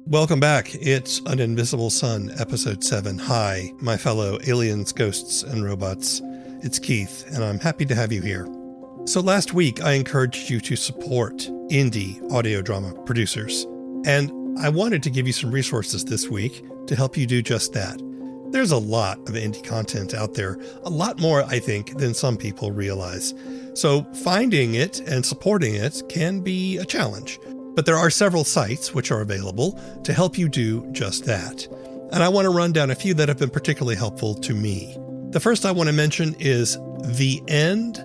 Welcome back. It's An Invisible Sun, Episode 7. Hi, my fellow aliens, ghosts, and robots. It's Keith, and I'm happy to have you here. So last week, I encouraged you to support indie audio drama producers, and I wanted to give you some resources this week to help you do just that. There's a lot of indie content out there, a lot more, I think, than some people realize. So finding it and supporting it can be a challenge. But there are several sites which are available to help you do just that. And I want to run down a few that have been particularly helpful to me. The first I want to mention is theend.fyi.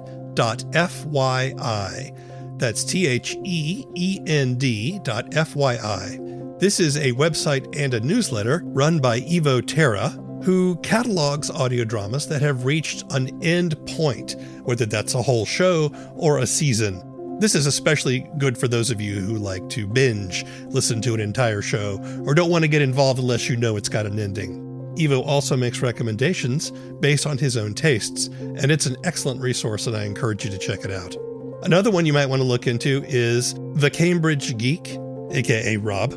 That's THEEND.FYI. This is a website and a newsletter run by Evo Terra, who catalogs audio dramas that have reached an end point, whether that's a whole show or a season. This is especially good for those of you who like to binge, listen to an entire show, or don't want to get involved unless you know it's got an ending. Evo also makes recommendations based on his own tastes, and it's an excellent resource and I encourage you to check it out. Another one you might want to look into is The Cambridge Geek, aka Rob,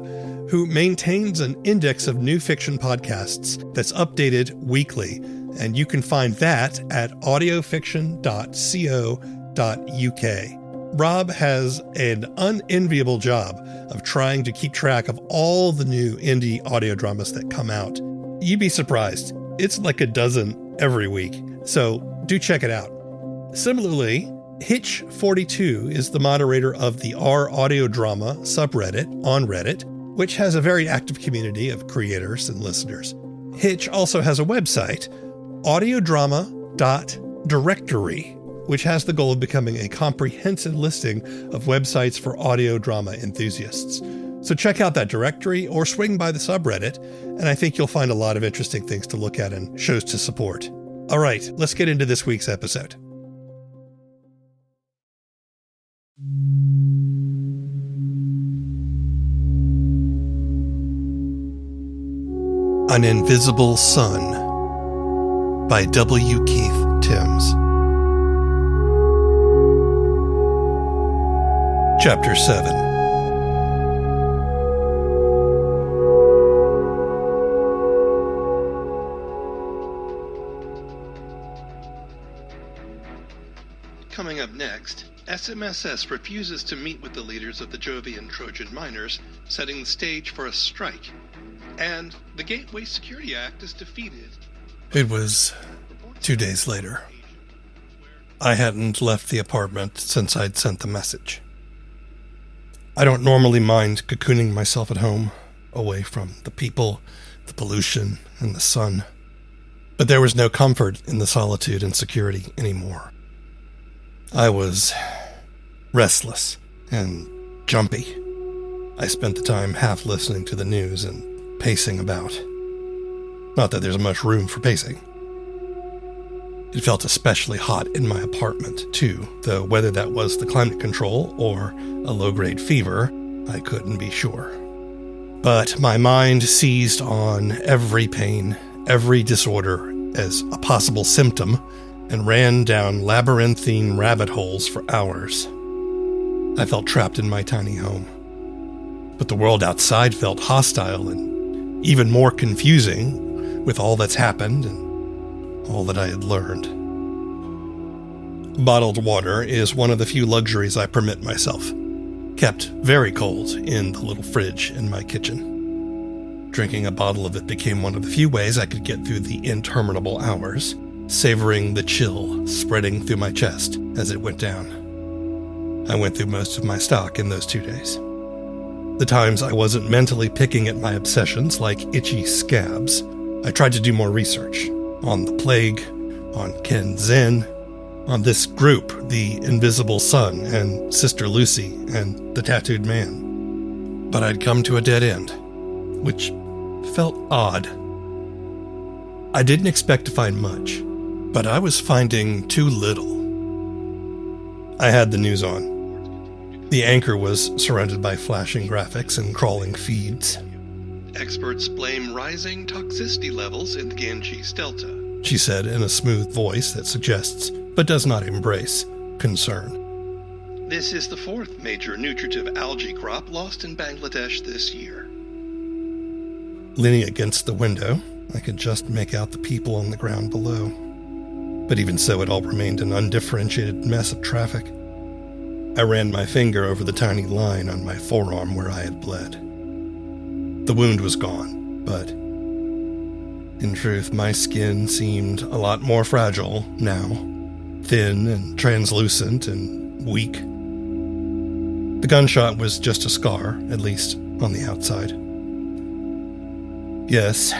who maintains an index of new fiction podcasts that's updated weekly, and you can find that at audiofiction.co.uk. Rob has an unenviable job of trying to keep track of all the new indie audio dramas that come out. You'd be surprised. It's like a dozen every week, so do check it out. Similarly, Hitch42 is the moderator of the R Audio Drama subreddit on Reddit, which has a very active community of creators and listeners. Hitch also has a website, audiodrama.directory, which has the goal of becoming a comprehensive listing of websites for audio drama enthusiasts. So check out that directory or swing by the subreddit, and I think you'll find a lot of interesting things to look at and shows to support. All right, let's get into this week's episode. An Invisible Sun by W. Keith Timms. Chapter 7. Coming up next, SMSS refuses to meet with the leaders of the Jovian Trojan miners, setting the stage for a strike. And the Gateway Security Act is defeated. It was 2 days later. I hadn't left the apartment since I'd sent the message. I don't normally mind cocooning myself at home, away from the people, the pollution, and the sun. But there was no comfort in the solitude and security anymore. I was restless and jumpy. I spent the time half listening to the news and pacing about. Not that there's much room for pacing. It felt especially hot in my apartment, too, though whether that was the climate control or a low-grade fever, I couldn't be sure. But my mind seized on every pain, every disorder as a possible symptom, and ran down labyrinthine rabbit holes for hours. I felt trapped in my tiny home. But the world outside felt hostile and even more confusing with all that's happened and all that I had learned. Bottled water is one of the few luxuries I permit myself, kept very cold in the little fridge in my kitchen. Drinking a bottle of it became one of the few ways I could get through the interminable hours, savoring the chill spreading through my chest as it went down. I went through most of my stock in those 2 days. The times I wasn't mentally picking at my obsessions like itchy scabs, I tried to do more research. On the plague, on Ken Zen, on this group, the Invisible Sun, and Sister Lucy, and the Tattooed Man. But I'd come to a dead end, which felt odd. I didn't expect to find much, but I was finding too little. I had the news on. The anchor was surrounded by flashing graphics and crawling feeds. Experts blame rising toxicity levels in the Ganges Delta, she said in a smooth voice that suggests, but does not embrace, concern. This is the fourth major nutritive algae crop lost in Bangladesh this year. Leaning against the window, I could just make out the people on the ground below. But even so, it all remained an undifferentiated mess of traffic. I ran my finger over the tiny line on my forearm where I had bled. The wound was gone, but in truth, my skin seemed a lot more fragile now, thin and translucent and weak. The gunshot was just a scar, at least on the outside. Yes,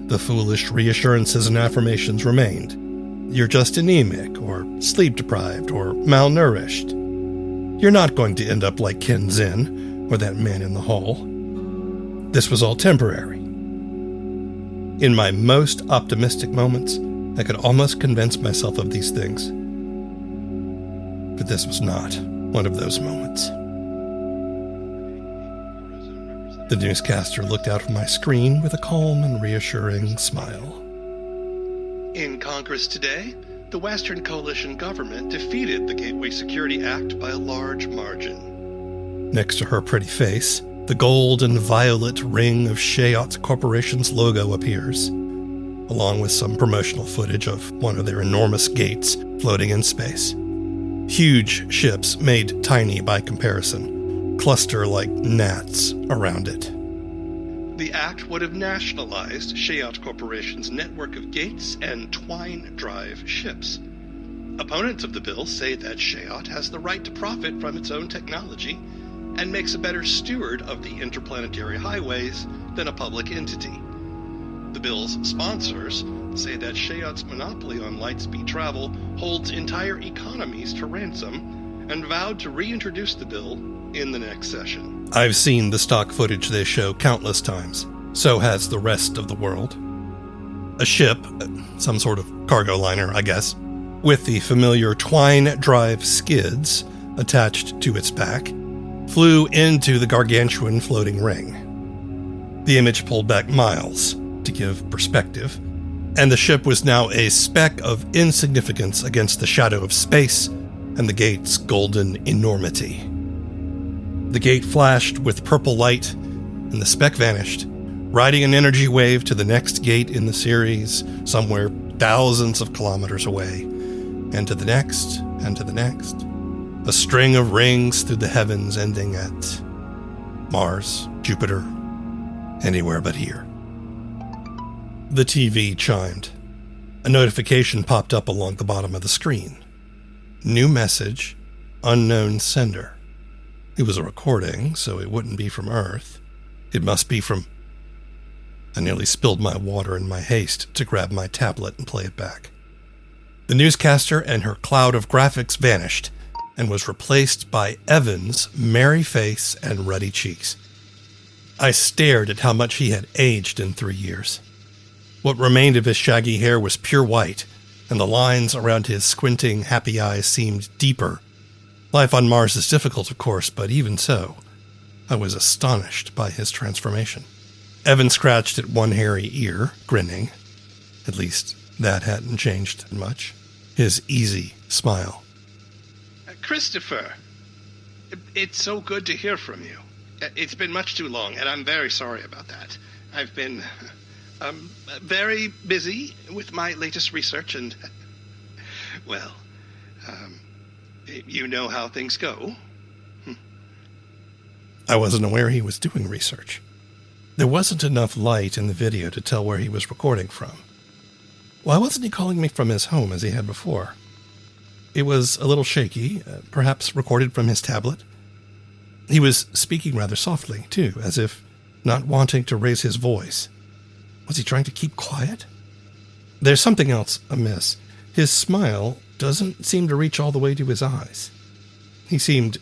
the foolish reassurances and affirmations remained. You're just anemic, or sleep-deprived, or malnourished. You're not going to end up like Ken Zinn, or that man in the hall. This was all temporary. In my most optimistic moments, I could almost convince myself of these things. But this was not one of those moments. The newscaster looked out of my screen with a calm and reassuring smile. In Congress today, the Western Coalition government defeated the Gateway Security Act by a large margin. Next to her pretty face, the gold and violet ring of Shayot Corporation's logo appears, along with some promotional footage of one of their enormous gates floating in space. Huge ships, made tiny by comparison, cluster like gnats around it. The act would have nationalized Shayot Corporation's network of gates and twine drive ships. Opponents of the bill say that Shayot has the right to profit from its own technology and makes a better steward of the interplanetary highways than a public entity. The bill's sponsors say that Shayot's monopoly on light-speed travel holds entire economies to ransom and vowed to reintroduce the bill in the next session. I've seen the stock footage they show countless times. So has the rest of the world. A ship, some sort of cargo liner, I guess, with the familiar twine drive skids attached to its back, flew into the gargantuan floating ring. The image pulled back miles to give perspective, and the ship was now a speck of insignificance against the shadow of space and the gate's golden enormity. The gate flashed with purple light, and the speck vanished, riding an energy wave to the next gate in the series, somewhere thousands of kilometers away, and to the next, and to the next. A string of rings through the heavens ending at Mars, Jupiter, anywhere but here. The TV chimed. A notification popped up along the bottom of the screen. New message, unknown sender. It was a recording, so it wouldn't be from Earth. It must be from... I nearly spilled my water in my haste to grab my tablet and play it back. The newscaster and her cloud of graphics vanished and was replaced by Evan's merry face and ruddy cheeks. I stared at how much he had aged in 3 years. What remained of his shaggy hair was pure white, and the lines around his squinting, happy eyes seemed deeper. Life on Mars is difficult, of course, but even so, I was astonished by his transformation. Evan scratched at one hairy ear, grinning. At least that hadn't changed much. His easy smile. Christopher, it's so good to hear from you. It's been much too long, and I'm very sorry about that. I've been very busy with my latest research, and, well, you know how things go. I wasn't aware he was doing research. There wasn't enough light in the video to tell where he was recording from. Why wasn't he calling me from his home as he had before? It was a little shaky, perhaps recorded from his tablet. He was speaking rather softly, too, as if not wanting to raise his voice. Was he trying to keep quiet? There's something else amiss. His smile doesn't seem to reach all the way to his eyes. He seemed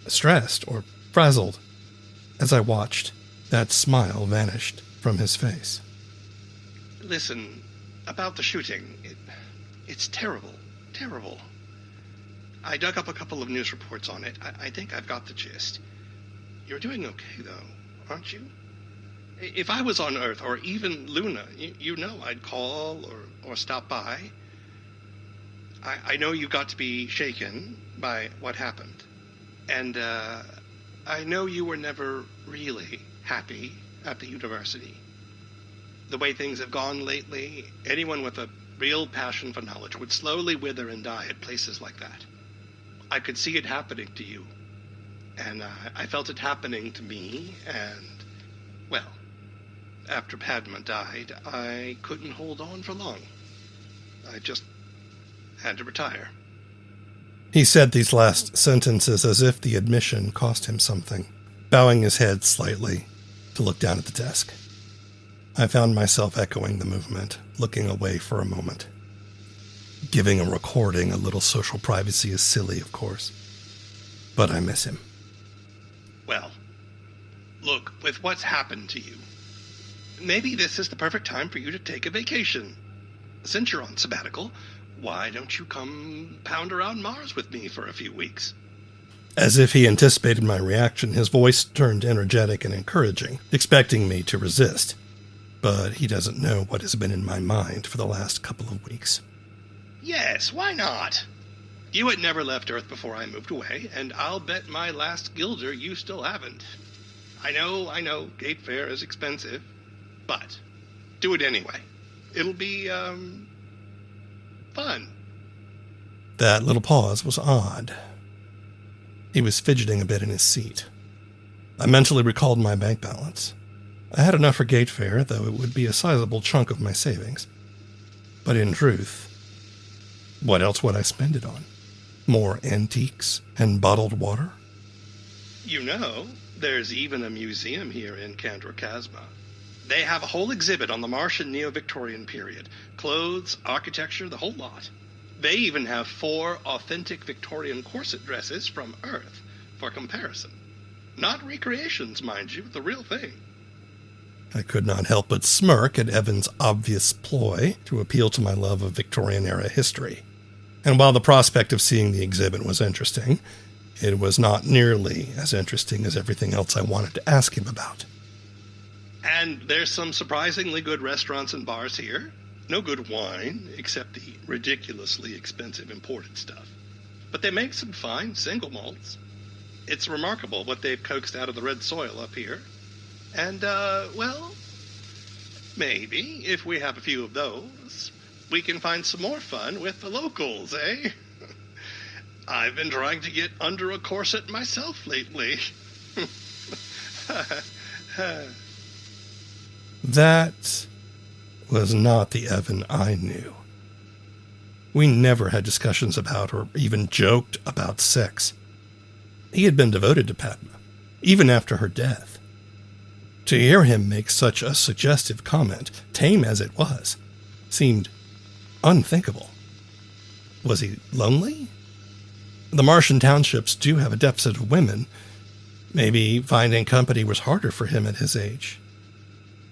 stressed or frazzled. As I watched, that smile vanished from his face. Listen, about the shooting, it's terrible, terrible. I dug up a couple of news reports on it. I think I've got the gist. You're doing okay, though, aren't you? If I was on Earth, or even Luna, you know I'd call or stop by. I know you got to be shaken by what happened. And I know you were never really happy at the university. the way things have gone lately, anyone with a real passion for knowledge would slowly wither and die at places like that. I could see it happening to you. And I felt it happening to me, and, well, after Padma died, I couldn't hold on for long. I just had to retire. He said these last sentences as if the admission cost him something, bowing his head slightly to look down at the desk. I found myself echoing the movement, looking away for a moment. Giving a recording a little social privacy is silly, of course, but I miss him. Well, look, with what's happened to you, maybe this is the perfect time for you to take a vacation. Since you're on sabbatical, why don't you come pound around Mars with me for a few weeks? As if he anticipated my reaction, his voice turned energetic and encouraging, expecting me to resist. But he doesn't know what has been in my mind for the last couple of weeks. Yes, why not? You had never left Earth before I moved away, and I'll bet my last guilder you still haven't. I know, gate fare is expensive, but do it anyway. It'll be, fun. That little pause was odd. He was fidgeting a bit in his seat. I mentally recalled my bank balance. I had enough for gate fare, though it would be a sizable chunk of my savings. But in truth, what else would I spend it on? More antiques and bottled water? You know, there's even a museum here in Kandor Chasma. They have a whole exhibit on the Martian Neo-Victorian period. Clothes, architecture, the whole lot. They even have 4 authentic Victorian corset dresses from Earth for comparison. Not recreations, mind you, the real thing. I could not help but smirk at Evan's obvious ploy to appeal to my love of Victorian-era history. And while the prospect of seeing the exhibit was interesting, it was not nearly as interesting as everything else I wanted to ask him about. And there's some surprisingly good restaurants and bars here. No good wine, except the ridiculously expensive imported stuff. But they make some fine single malts. It's remarkable what they've coaxed out of the red soil up here. And, well, maybe, if we have a few of those, we can find some more fun with the locals, eh? I've been trying to get under a corset myself lately. That was not the Evan I knew. We never had discussions about or even joked about sex. He had been devoted to Padma, even after her death. To hear him make such a suggestive comment, tame as it was, seemed unthinkable. Was he lonely? The Martian townships do have a deficit of women. Maybe finding company was harder for him at his age.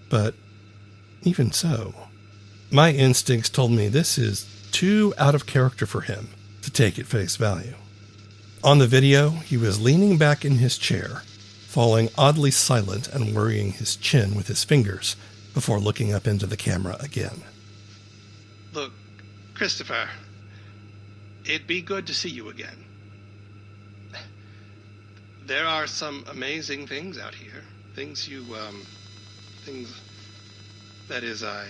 But even so, my instincts told me this is too out of character for him to take at face value. On the video, he was leaning back in his chair, falling oddly silent and worrying his chin with his fingers before looking up into the camera again. Look, Christopher, it'd be good to see you again. There are some amazing things out here. Things that is, I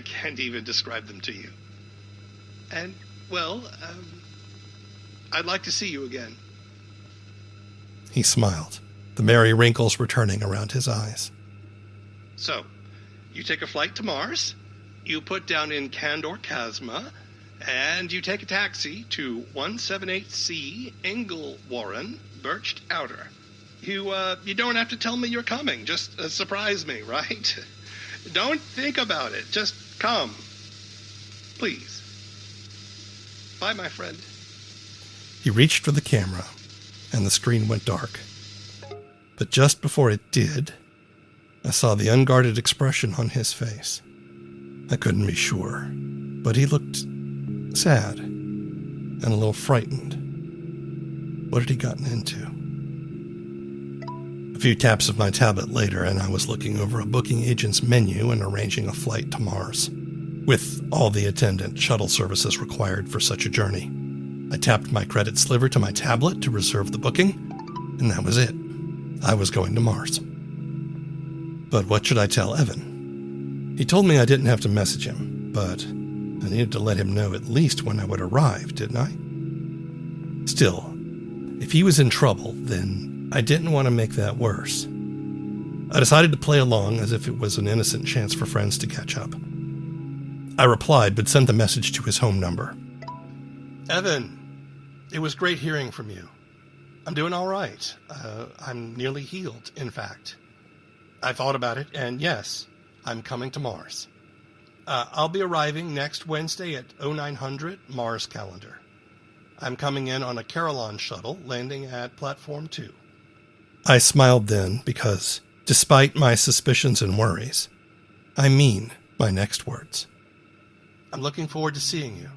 can't even describe them to you. And, well, I'd like to see you again. He smiled, the merry wrinkles returning around his eyes. So, you take a flight to Mars, you put down in Kandor Chasma, and you take a taxi to 178C Engle Warren, Birched Outer. You don't have to tell me you're coming. Just surprise me, right? Don't think about it. Just come. Please. Bye, my friend. He reached for the camera, and the screen went dark. But just before it did, I saw the unguarded expression on his face. I couldn't be sure, but he looked sad and a little frightened. What had he gotten into? A few taps of my tablet later, and I was looking over a booking agent's menu and arranging a flight to Mars, with all the attendant shuttle services required for such a journey. I tapped my credit sliver to my tablet to reserve the booking, and that was it. I was going to Mars. But what should I tell Evan? He told me I didn't have to message him, but I needed to let him know at least when I would arrive, didn't I? Still, if he was in trouble, then I didn't want to make that worse. I decided to play along as if it was an innocent chance for friends to catch up. I replied, but sent the message to his home number. Evan, it was great hearing from you. I'm doing all right. I'm nearly healed, in fact. I thought about it, and yes, I'm coming to Mars. I'll be arriving next Wednesday at 0900 Mars calendar. I'm coming in on a Carillon shuttle, landing at Platform 2. I smiled then because, despite my suspicions and worries, I mean my next words. I'm looking forward to seeing you.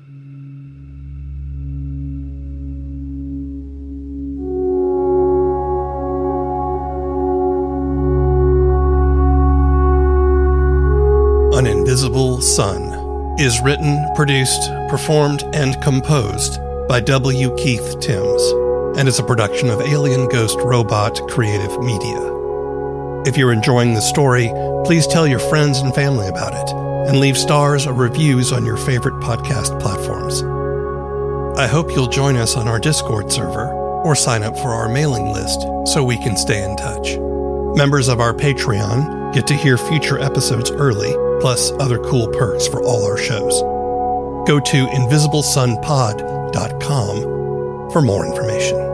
An Invisible Sun is written, produced, performed, and composed by W. Keith Timms and is a production of Alien Ghost Robot Creative Media. If you're enjoying the story, please tell your friends and family about it and leave stars or reviews on your favorite podcast platforms. I hope you'll join us on our Discord server or sign up for our mailing list so we can stay in touch. Members of our Patreon get to hear future episodes early, plus other cool perks for all our shows. Go to invisiblesunpod.com for more information.